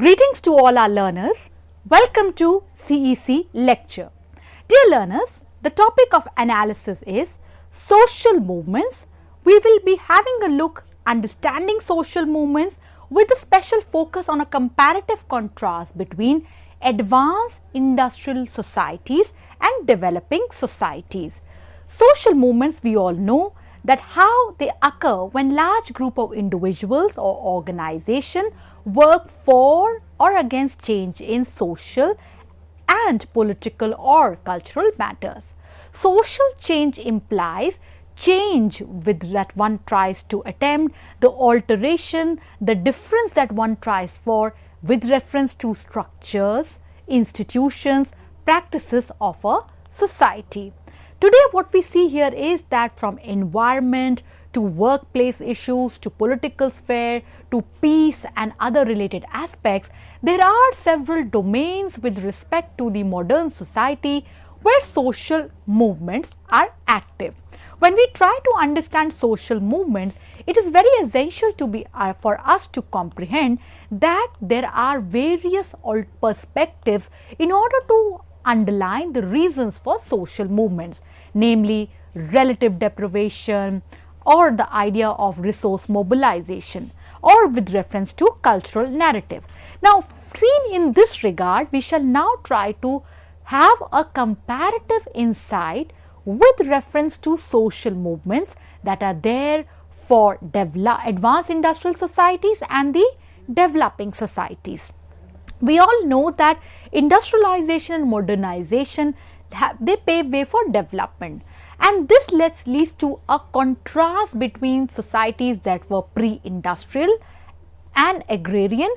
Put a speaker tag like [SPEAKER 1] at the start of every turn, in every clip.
[SPEAKER 1] Greetings to all our learners. Welcome to CEC lecture. Dear learners, the topic of analysis is social movements. We will be having a look understanding social movements with a special focus on a comparative contrast between advanced industrial societies and developing societies. Social movements, we all know that how they occur when large group of individuals or organization work for or against change in social and political or cultural matters. Social change implies change with that one tries to attempt, the alteration, the difference that one tries for with reference to structures, institutions, practices of a society. Today what we see here is that from environment to workplace issues to political sphere to peace and other related aspects, there are several domains with respect to the modern society where social movements are active. When we try to understand social movements, it is very essential to be for us to comprehend that there are various perspectives in order to underline the reasons for social movements, namely relative deprivation or the idea of resource mobilization or with reference to cultural narrative. Now, seen in this regard, we shall now try to have a comparative insight with reference to social movements that are there for advanced industrial societies and the developing societies. We all know that industrialization and modernization, they pave way for development, and this leads to a contrast between societies that were pre-industrial and agrarian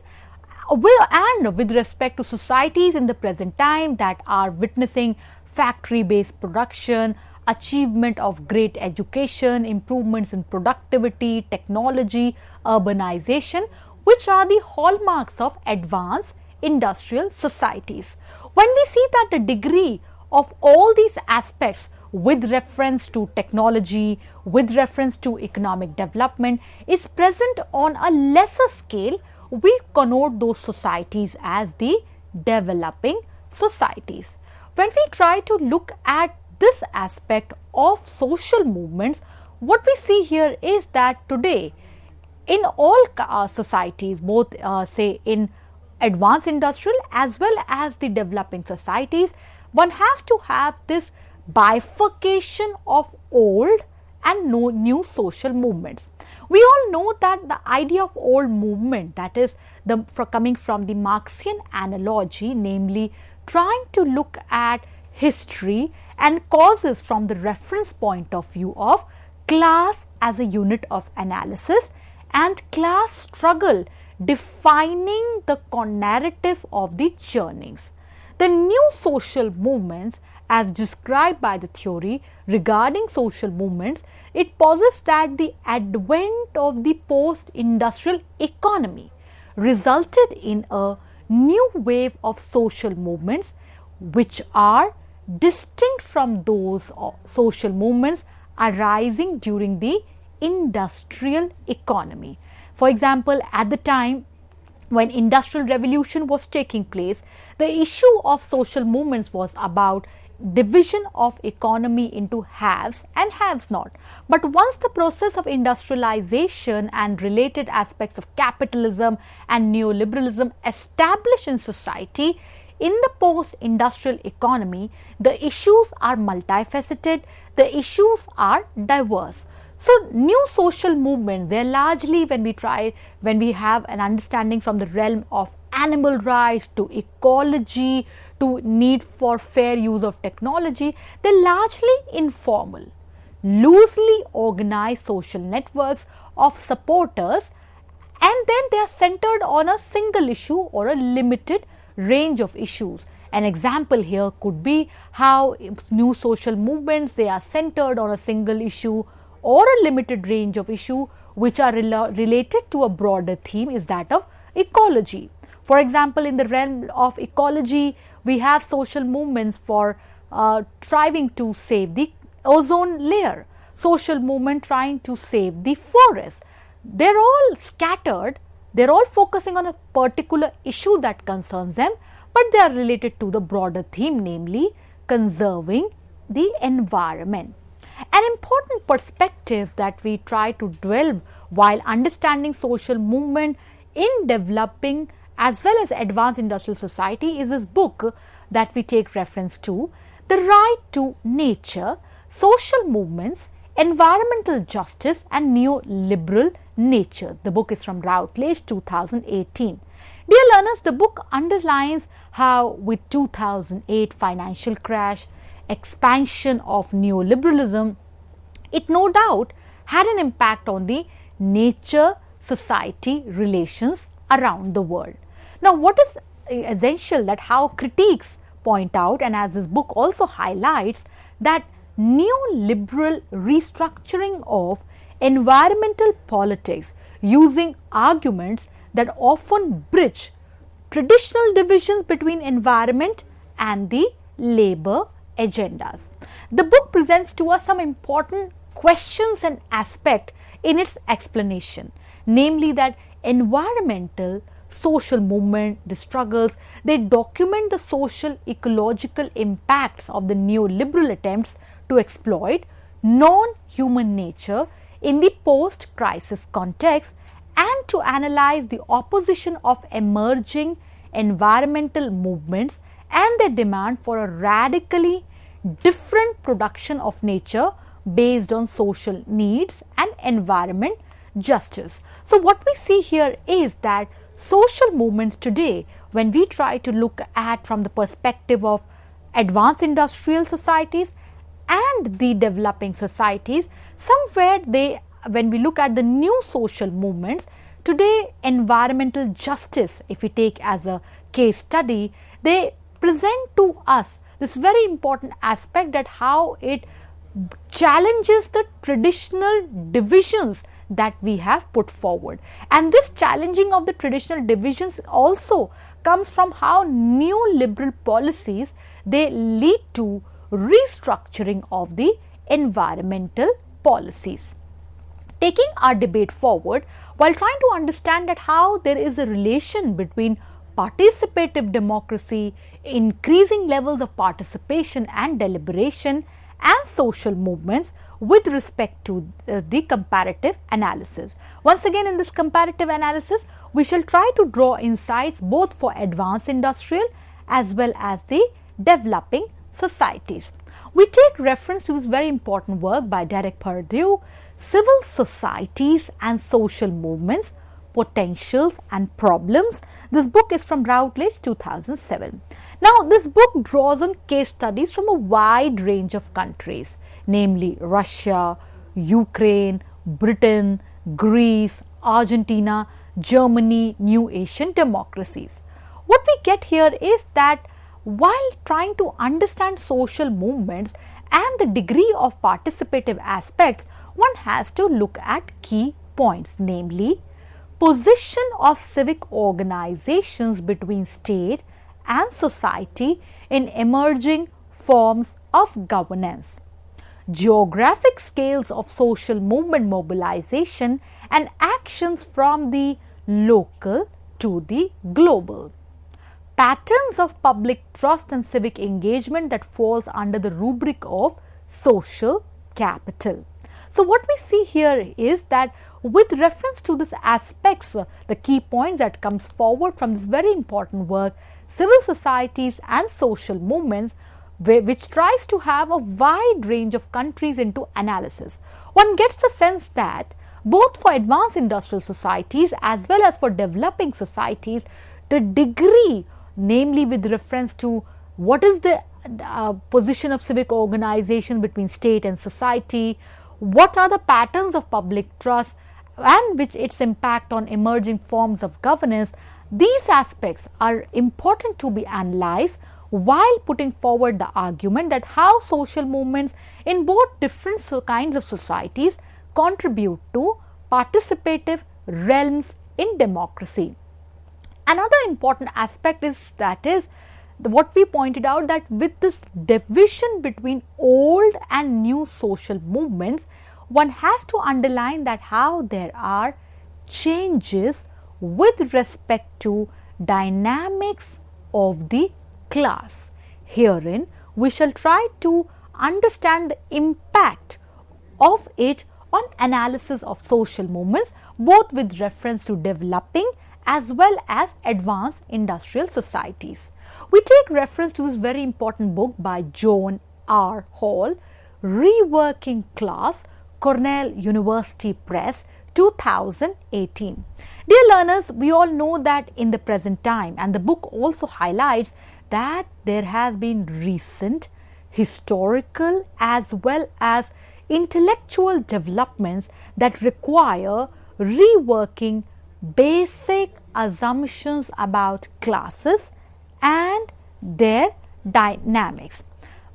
[SPEAKER 1] and with respect to societies in the present time that are witnessing factory-based production, achievement of great education, improvements in productivity, technology, urbanization, which are the hallmarks of advanced industrial societies. When we see that the degree of all these aspects with reference to technology, with reference to economic development is present on a lesser scale, we connote those societies as the developing societies. When we try to look at this aspect of social movements, what we see here is that today in all societies, both say in advanced industrial as well as the developing societies, one has to have this bifurcation of old and new social movements. We all know that the idea of old movement, that is coming from the Marxian analogy, namely trying to look at history and causes from the reference point of view of class as a unit of analysis and class struggle defining the narrative of the churnings. The new social movements as described by the theory regarding social movements, it posits that the advent of the post-industrial economy resulted in a new wave of social movements which are distinct from those social movements arising during the industrial economy. For example, at the time when industrial revolution was taking place, the issue of social movements was about division of economy into haves and haves not. But once the process of industrialization and related aspects of capitalism and neoliberalism established in society, in the post-industrial economy, the issues are multifaceted, the issues are diverse. So, new social movements, they are largely when we have an understanding from the realm of animal rights to ecology to need for fair use of technology, they are largely informal, loosely organized social networks of supporters, and then they are centered on a single issue or a limited range of issues. An example here could be how new social movements, they are centered on a single issue or a limited range of issue which are related to a broader theme is that of ecology. For example, in the realm of ecology, we have social movements for striving to save the ozone layer, social movement trying to save the forest. They are all scattered They're all focusing on a particular issue that concerns them, but they are related to the broader theme, namely conserving the environment. An important perspective that we try to delve while understanding social movement in developing as well as advanced industrial society is this book that we take reference to, The Right to Nature, Social Movements, Environmental Justice and Neoliberal Natures. The book is from Routledge, 2018. Dear learners, the book underlines how with 2008 financial crash, expansion of neoliberalism, it no doubt had an impact on the nature-society relations around the world. Now, what is essential that how critiques point out, and as this book also highlights, that neoliberal restructuring of environmental politics using arguments that often bridge traditional divisions between environment and the labor agendas. The book presents to us some important questions and aspects in its explanation, namely that environmental social movement, the struggles, they document the social ecological impacts of the neoliberal attempts to exploit non-human nature in the post-crisis context and to analyze the opposition of emerging environmental movements and their demand for a radically different production of nature based on social needs and environment justice. So, what we see here is that social movements today, when we try to look at from the perspective of advanced industrial societies and the developing societies, somewhere they, when we look at the new social movements, today environmental justice, if we take as a case study, they present to us this very important aspect that how it challenges the traditional divisions that we have put forward. And this challenging of the traditional divisions also comes from how neoliberal policies, they lead to restructuring of the environmental policies. Taking our debate forward, while trying to understand that how there is a relation between participative democracy, increasing levels of participation and deliberation, and social movements with respect to the comparative analysis. Once again, in this comparative analysis, we shall try to draw insights both for advanced industrial as well as the developing societies. We take reference to this very important work by Derek Perdue, Civil Societies and Social Movements, Potentials and Problems. This book is from Routledge, 2007. Now, this book draws on case studies from a wide range of countries, namely Russia, Ukraine, Britain, Greece, Argentina, Germany, new Asian democracies. What we get here is that while trying to understand social movements and the degree of participative aspects, one has to look at key points, namely position of civic organizations between state and society in emerging forms of governance, geographic scales of social movement mobilization and actions from the local to the global, patterns of public trust and civic engagement that falls under the rubric of social capital. So, what we see here is that with reference to these aspects, the key points that comes forward from this very important work, Civil Societies and Social Movements, which tries to have a wide range of countries into analysis. One gets the sense that both for advanced industrial societies as well as for developing societies, the degree, namely with reference to what is the position of civic organization between state and society, what are the patterns of public trust and which its impact on emerging forms of governance, these aspects are important to be analyzed while putting forward the argument that how social movements in both different kinds of societies contribute to participative realms in democracy. Another important aspect is what we pointed out, that with this division between old and new social movements, one has to underline that how there are changes with respect to dynamics of the class. Herein, we shall try to understand the impact of it on analysis of social movements, both with reference to developing as well as advanced industrial societies. We take reference to this very important book by John R. Hall, Reworking Class, Cornell University Press, 2018. Dear learners, we all know that in the present time, and the book also highlights that there has been recent historical as well as intellectual developments that require reworking basic assumptions about classes and their dynamics.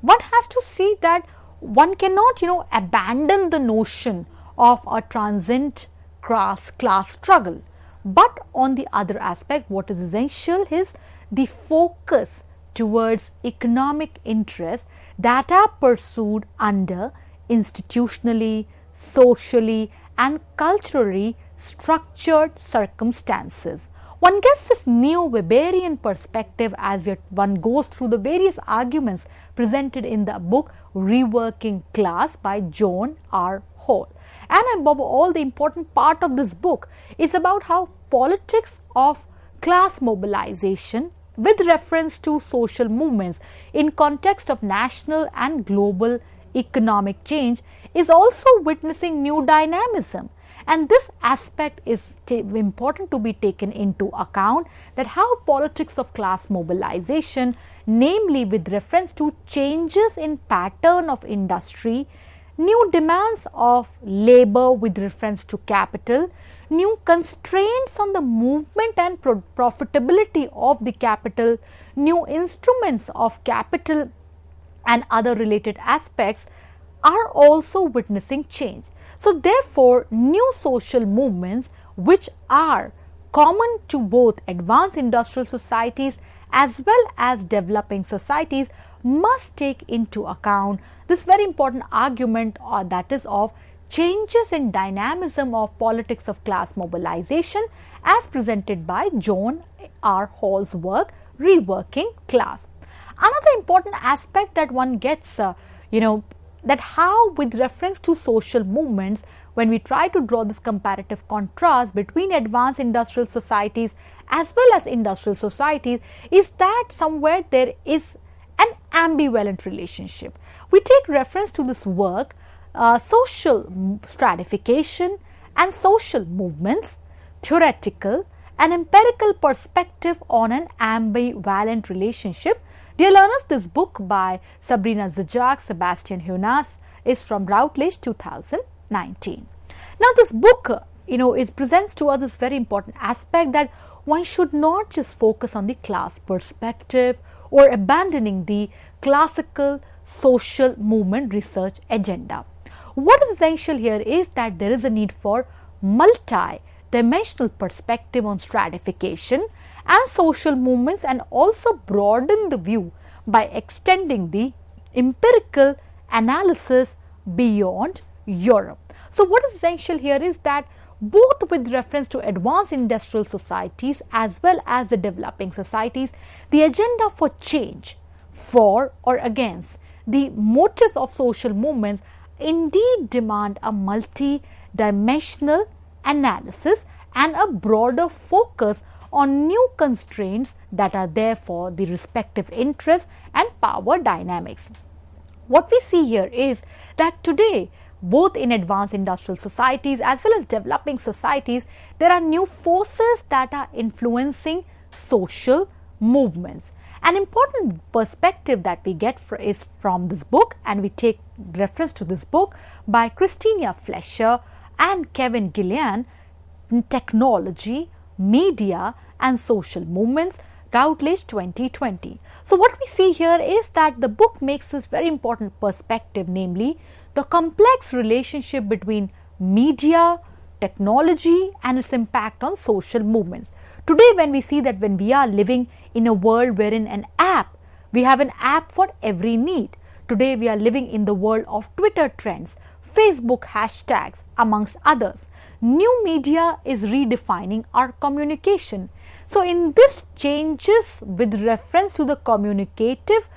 [SPEAKER 1] One has to see that one cannot, abandon the notion of a transient class struggle. But on the other aspect, what is essential is the focus towards economic interests that are pursued under institutionally, socially and culturally structured circumstances. One gets this neo-Weberian perspective as one goes through the various arguments presented in the book Reworking Class by John R. Hall. And above all, the important part of this book is about how politics of class mobilization with reference to social movements in context of national and global economic change is also witnessing new dynamism. And this aspect is important to be taken into account, that how politics of class mobilization, namely with reference to changes in pattern of industry, new demands of labor with reference to capital, new constraints on the movement and profitability of the capital, new instruments of capital and other related aspects are also witnessing change. So therefore, new social movements which are common to both advanced industrial societies as well as developing societies must take into account this very important argument, that is of changes in dynamism of politics of class mobilization as presented by John R. Hall's work Reworking Class. Another important aspect that one gets, that how with reference to social movements, when we try to draw this comparative contrast between advanced industrial societies as well as industrial societies, is that somewhere there is an ambivalent relationship. We take reference to this work, Social Stratification and Social Movements, Theoretical and Empirical Perspective on an Ambivalent Relationship. Dear learners, this book by Sabrina Zajac, Sebastian Hunas is from Routledge 2019. Now this book, presents to us this very important aspect that one should not just focus on the class perspective or abandoning the classical social movement research agenda. What is essential here is that there is a need for multi-dimensional perspective on stratification and social movements, and also broaden the view by extending the empirical analysis beyond Europe. So what is essential here is that both with reference to advanced industrial societies as well as the developing societies, the agenda for change, for or against the motive of social movements indeed demand a multi-dimensional analysis and a broader focus on new constraints that are there for the respective interests and power dynamics. What we see here is that today, both in advanced industrial societies as well as developing societies, there are new forces that are influencing social movements. An important perspective that we get is from this book, and we take reference to this book by Christina Fleischer and Kevin Gillian, Technology, Media and Social Movements, Routledge 2020. So what we see here is that the book makes this very important perspective, namely the complex relationship between media, technology and its impact on social movements. Today, when we see that when we are living in a world wherein we have an app for every need. Today, we are living in the world of Twitter trends, Facebook hashtags amongst others. new media is redefining our communication. So, in this changes with reference to the communicative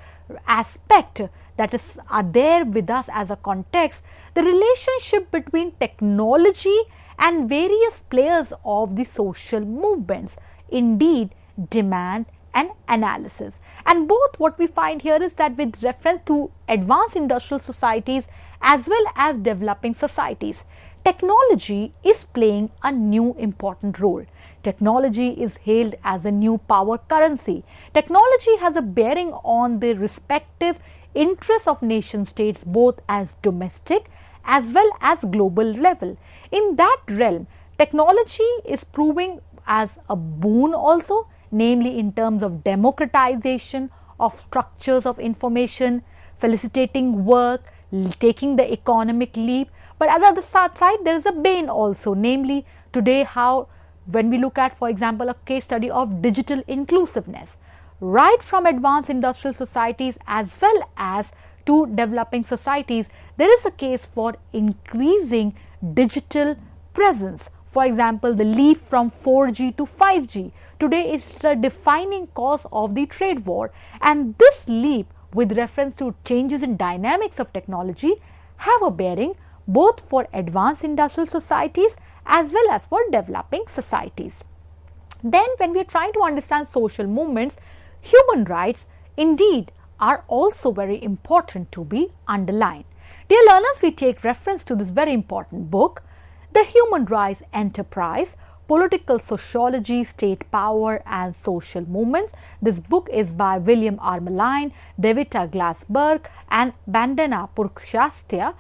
[SPEAKER 1] aspect that is are there with us as a context, the relationship between technology and various players of the social movements indeed demand an analysis. And both what we find here is that with reference to advanced industrial societies as well as developing societies, technology is playing a new important role. Technology is hailed as a new power currency. Technology has a bearing on the respective interests of nation states both as domestic as well as global level. In that realm, technology is proving as a boon also, namely in terms of democratization of structures of information, facilitating work, taking the economic leap. But on the other side, there is a bane also, namely today how when we look at, for example, a case study of digital inclusiveness, right from advanced industrial societies as well as to developing societies, there is a case for increasing digital presence. For example, the leap from 4G to 5G today is the defining cause of the trade war, and this leap with reference to changes in dynamics of technology have a bearing both for advanced industrial societies as well as for developing societies. Then when we are trying to understand social movements, human rights indeed are also very important to be underlined. Dear learners, we take reference to this very important book, The Human Rights Enterprise, Political Sociology, State Power and Social Movements. This book is by William R. Maline, Devita Glassberg and Bandana Purshastya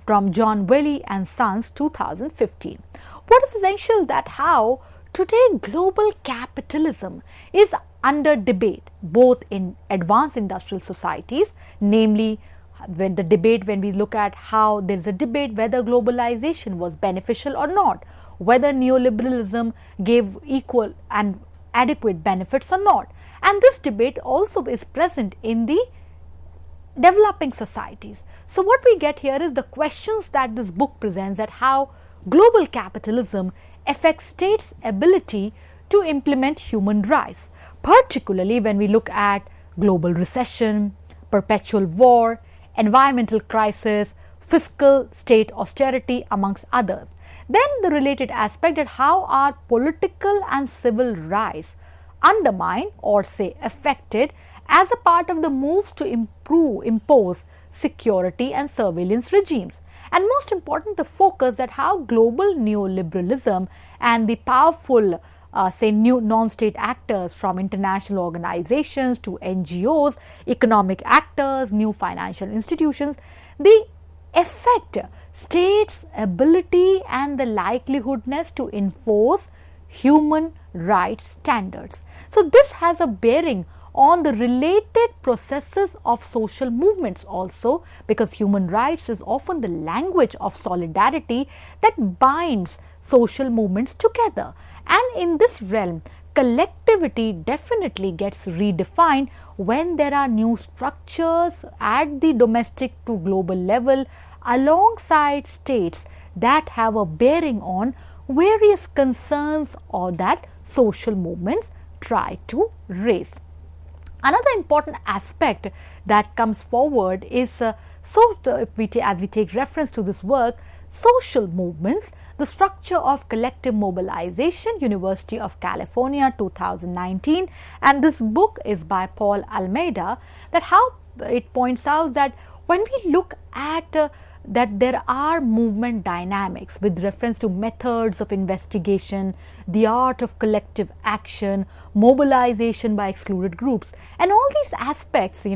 [SPEAKER 1] from John Wiley and Sons, 2015. What is essential that how today global capitalism is under debate both in advanced industrial societies, namely when we look at how there is a debate whether globalization was beneficial or not, whether neoliberalism gave equal and adequate benefits or not. And this debate also is present in the developing societies. So what we get here is the questions that this book presents at how global capitalism affects states' ability to implement human rights, particularly when we look at global recession, perpetual war, environmental crisis, fiscal state austerity amongst others. Then the related aspect at how are political and civil rights undermined or say affected as a part of the moves to impose security and surveillance regimes. And most important, the focus that how global neoliberalism and the powerful new non-state actors from international organizations to NGOs, economic actors, new financial institutions, they affect states' ability and the likelihoodness to enforce human rights standards. So this has a bearing on the related processes of social movements also, because human rights is often the language of solidarity that binds social movements together. And in this realm, collectivity definitely gets redefined when there are new structures at the domestic to global level alongside states that have a bearing on various concerns or that social movements try to raise. Another important aspect that comes forward is as we take reference to this work, Social Movements, the Structure of Collective Mobilization, University of California, 2019. And this book is by Paul Almeida, that how it points out that when we look at that there are movement dynamics with reference to methods of investigation, the art of collective action, mobilization by excluded groups, and all these aspects,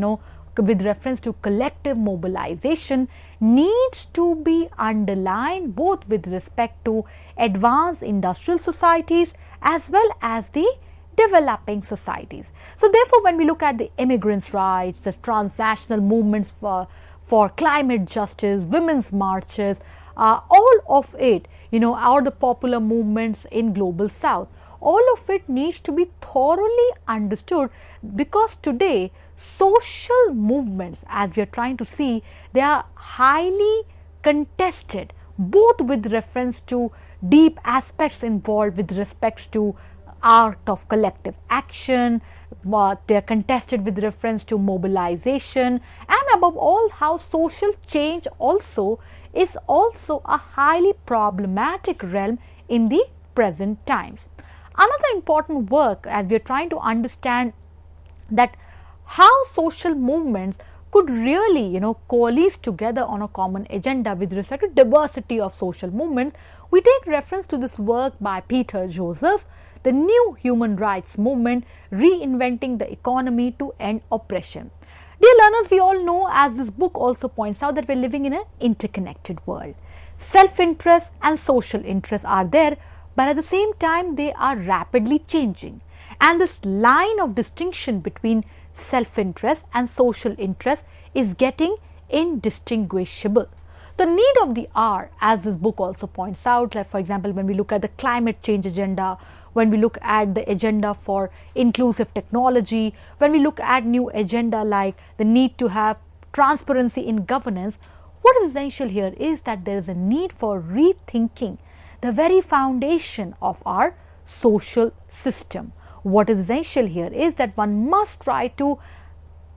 [SPEAKER 1] with reference to collective mobilization needs to be underlined both with respect to advanced industrial societies as well as the developing societies. So therefore, when we look at the immigrants' rights, the transnational movements for climate justice, women's marches, all of it, are the popular movements in global south. All of it needs to be thoroughly understood, because today social movements, as we are trying to see, they are highly contested both with reference to deep aspects involved with respect to art of collective action. They are contested with reference to mobilization, and above all, how social change also is also a highly problematic realm in the present times. Another important work, as we are trying to understand that how social movements could really coalesce together on a common agenda with respect to diversity of social movements, we take reference to this work by Peter Joseph, The New Human Rights Movement, Reinventing the Economy to End Oppression. Dear learners, we all know, as this book also points out, that we are living in an interconnected world. Self-interest and social interests are there, but at the same time they are rapidly changing. And this line of distinction between self-interest and social interest is getting indistinguishable. The need of the hour, as this book also points out, like for example, when we look at the climate change agenda, when we look at the agenda for inclusive technology, when we look at new agenda like the need to have transparency in governance, what is essential here is that there is a need for rethinking the very foundation of our social system. What is essential here is that one must try to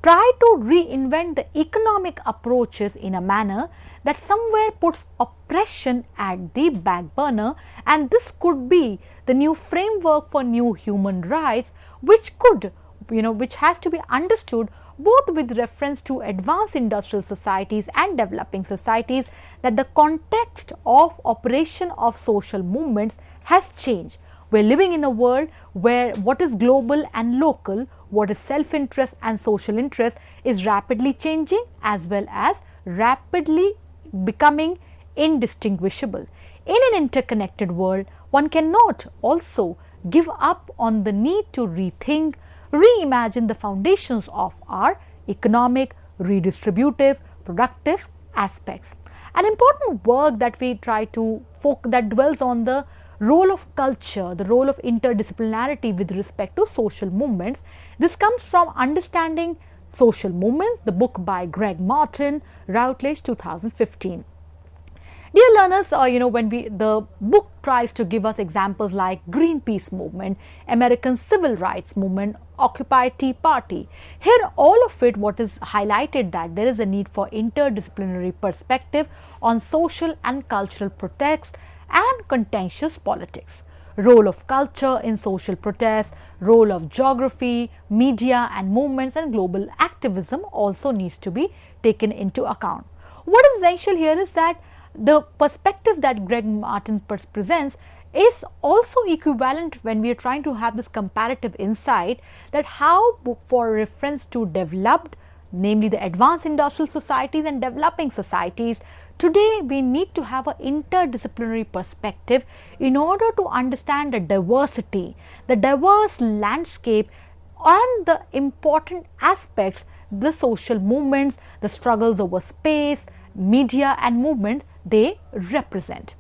[SPEAKER 1] reinvent the economic approaches in a manner that somewhere puts oppression at the back burner, and this could be the new framework for new human rights, which has to be understood both with reference to advanced industrial societies and developing societies, that the context of operation of social movements has changed. We are living in a world where what is global and local, what is self-interest and social interest, is rapidly changing as well as rapidly becoming indistinguishable. In an interconnected world, one cannot also give up on the need to rethink, reimagine the foundations of our economic, redistributive, productive aspects. An important work that we try to that dwells on the role of culture, the role of interdisciplinarity with respect to social movements. This comes from Understanding Social Movements, the book by Greg Martin, Routledge, 2015. Dear learners, when the book tries to give us examples like Greenpeace movement, American Civil Rights movement, Occupy Tea Party. Here, all of it, what is highlighted that there is a need for interdisciplinary perspective on social and cultural protest and contentious politics. Role of culture in social protest, role of geography, media and movements and global activism also needs to be taken into account. What is essential here is that the perspective that Greg Martin presents is also equivalent when we are trying to have this comparative insight, that how, for reference to developed, namely the advanced industrial societies and developing societies, today we need to have an interdisciplinary perspective in order to understand the diversity, the diverse landscape and the important aspects, the social movements, the struggles over space, media and movement they represent.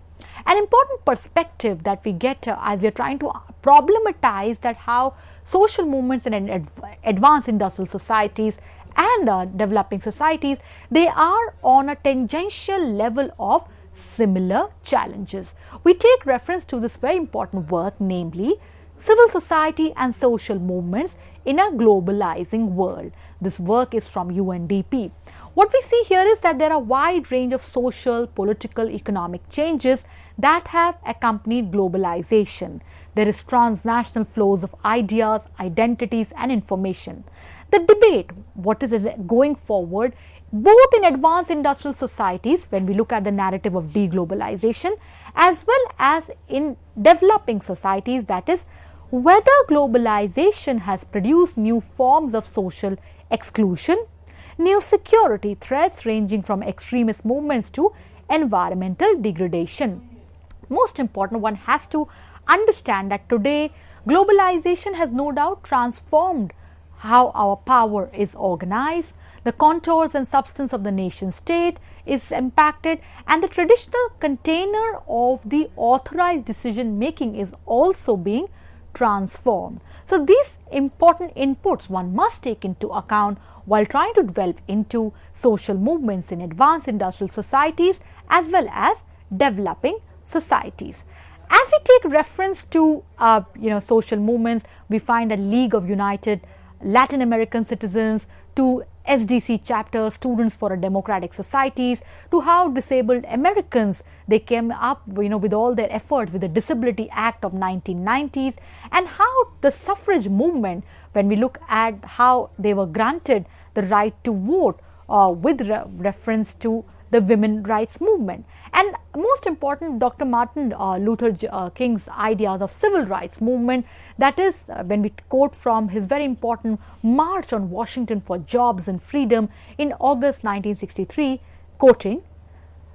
[SPEAKER 1] An important perspective that we get as we are trying to problematize that how social movements in advanced industrial societies and developing societies, they are on a tangential level of similar challenges. We take reference to this very important work, namely Civil Society and Social Movements in a Globalizing World. This work is from UNDP. What we see here is that there are a wide range of social, political, economic changes that have accompanied globalization. There is transnational flows of ideas, identities and information. The debate, what is going forward, both in advanced industrial societies, when we look at the narrative of deglobalization, as well as in developing societies, that is, whether globalization has produced new forms of social exclusion, new security threats ranging from extremist movements to environmental degradation. Most important, one has to understand that today globalization has no doubt transformed how our power is organized, the contours and substance of the nation state is impacted, and the traditional container of the authorized decision making is also being transformed. So these important inputs one must take into account while trying to delve into social movements in advanced industrial societies as well as developing societies. As we take reference to social movements, we find a League of United Latin American Citizens, to SDC chapters, Students for a Democratic Societies, to how disabled Americans, they came up with all their efforts with the Disability Act of 1990s, and how the suffrage movement, when we look at how they were granted the right to vote with reference to the women rights movement. And most important, Dr. Martin Luther King's ideas of civil rights movement, that is when we quote from his very important March on Washington for Jobs and Freedom in August 1963, quoting,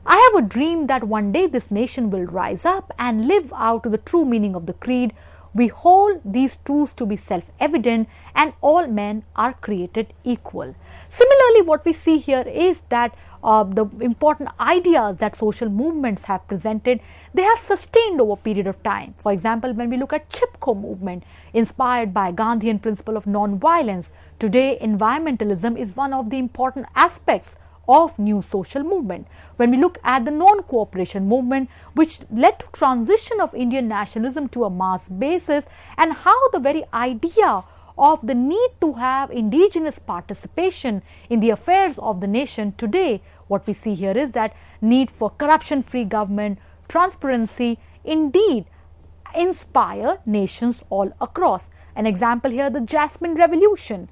[SPEAKER 1] "I have a dream that one day this nation will rise up and live out to the true meaning of the creed. We hold these truths to be self-evident, and all men are created equal." Similarly, what we see here is that the important ideas that social movements have presented, they have sustained over a period of time. For example, when we look at Chipko movement, inspired by Gandhian principle of non-violence, today environmentalism is one of the important aspects of new social movement. When we look at the non-cooperation movement, which led to transition of Indian nationalism to a mass basis, and how the very idea of the need to have indigenous participation in the affairs of the nation today, what we see here is that need for corruption-free government, transparency, indeed inspire nations all across. An example here, the Jasmine Revolution,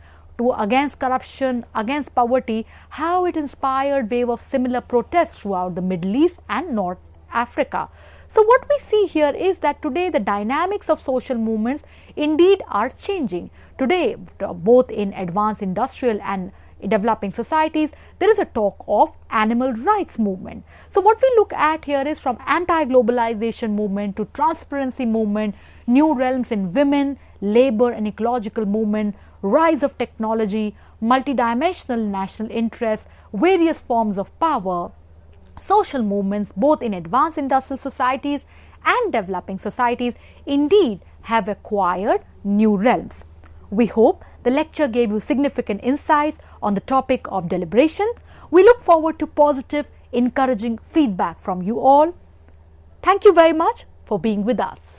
[SPEAKER 1] against corruption, against poverty, how it inspired wave of similar protests throughout the Middle East and North Africa. So what we see here is that today the dynamics of social movements indeed are changing. Today, both in advanced industrial and developing societies, there is a talk of animal rights movement. So what we look at here is from anti-globalization movement to transparency movement, new realms in women, labor and ecological movement, rise of technology, multidimensional national interests, various forms of power. Social movements both in advanced industrial societies and developing societies indeed have acquired new realms. We hope the lecture gave you significant insights on the topic of deliberation. We look forward to positive, encouraging feedback from you all. Thank you very much for being with us.